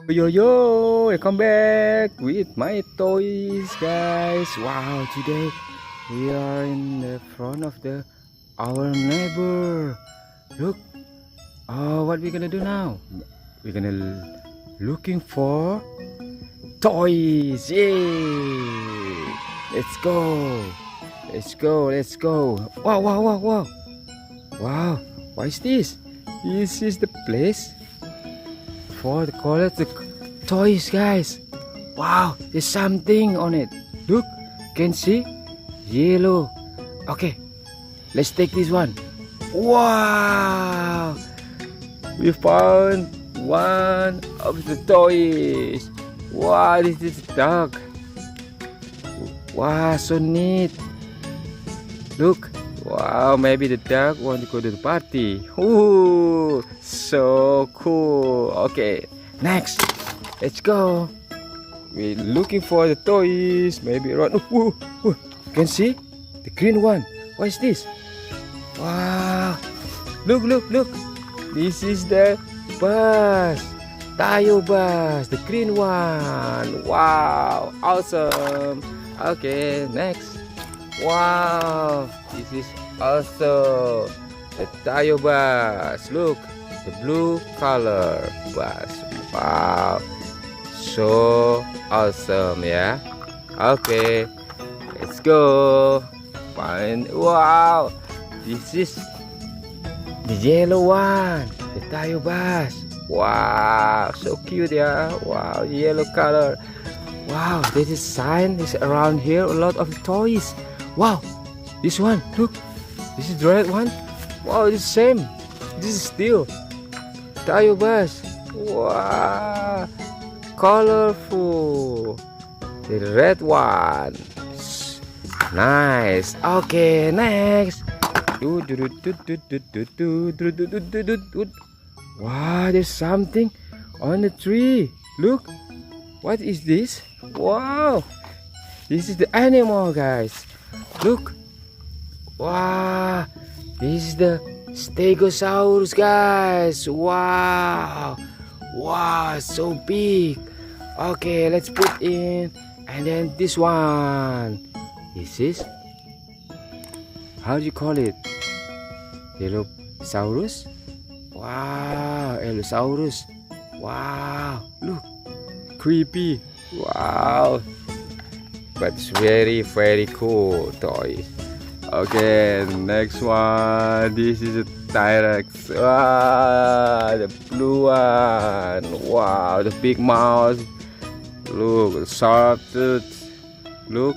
Yo yo, welcome back with my toys, guys. Wow, today we are in the front of our neighbor. Look, what we gonna do now? We're gonna looking for toys. Yay! Let's go. Let's go. Let's go. Wow, wow, wow, wow. Wow, what is this? This is the place for the collect the toys, guys. Wow, there's something on it. Look, can see yellow. Okay, let's take this one. Wow, we found one of the toys. Wow, this is dog. Wow, so neat. Look. Wow, maybe the dog want to go to the party. Ooh, so cool. Okay, next, let's go. We're looking for the toys. Maybe around. Ooh, ooh. Can see the green one. What is this? Wow, look, look, look. This is the bus, Tayo bus, the green one. Wow, awesome. Okay, next. Wow, this is also the Tayo bus. Look, the blue color bus. Wow, so awesome, yeah. Okay, let's go. Find. Wow, this is the yellow one, the Tayo bus. Wow, so cute, yeah. Wow, yellow color. Wow, this is sign is around here. A lot of toys. Wow, this one, look, this is the red one. Wow, it's the same. This is still Tayo bus. Wow, colorful. The red one. Nice. Okay, next. Wow, there's something on the tree. Look, what is this? Wow, this is the animal, guys. Look, wow, this is the Stegosaurus, guys. Wow, wow, so big. Okay, let's put in, and then this one. This is, how do you call it? Yellowsaurus. Wow, Yellowsaurus. Wow, look, creepy. Wow, but it's very cool toy. Okay, next one. This is a Tirex. Wow, the blue one. Wow, the big mouth. Look, the sharp tooth. Look,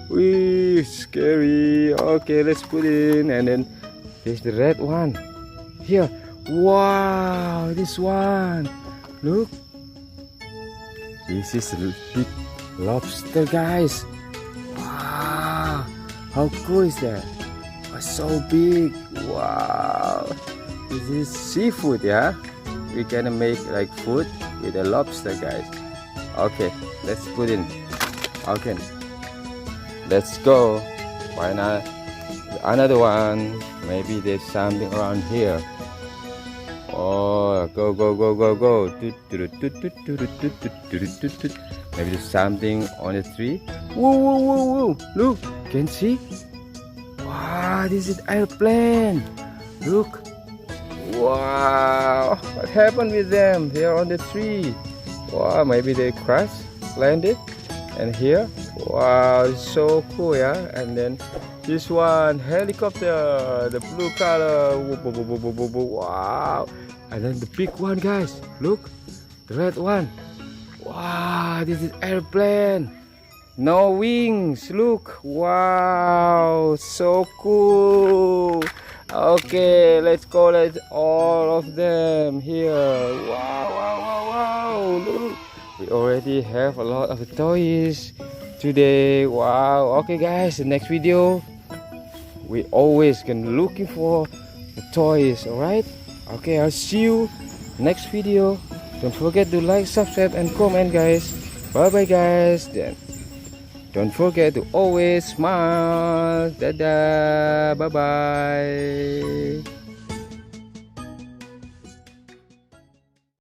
wee, scary. Okay, let's put in, and then there's the red one here. Wow, this one. Look, this is a big lobster, guys. Wow, how cool is that? Oh, so big. Wow, this is seafood, yeah. We can make like food with a lobster, guys. Okay, let's put in. Okay, let's go. Why not another one? Maybe there's something around here. Oh, go, go, go, go, go. Maybe there's something on the tree. Whoa, whoa, whoa, whoa. Look, can see? Wow, this is airplane. Look. Wow, what happened with them? They are on the tree. Wow, maybe they crashed, landed, and here. Wow, it's so cool, yeah. And then this one, helicopter, the blue color. Wow. And then the big one, guys. Look, the red one. Wow, this is airplane. No wings. Look. Wow, so cool. Okay, let's collect all of them here. Wow, wow, wow, wow. Look, we already have a lot of toys today. Wow. Okay, guys, the next video we always can looking for the toys. All right. Okay, I'll see you next video. Don't forget to like, subscribe, and comment, guys. Bye bye, guys. Then don't forget to always smile. Dadah. Bye bye.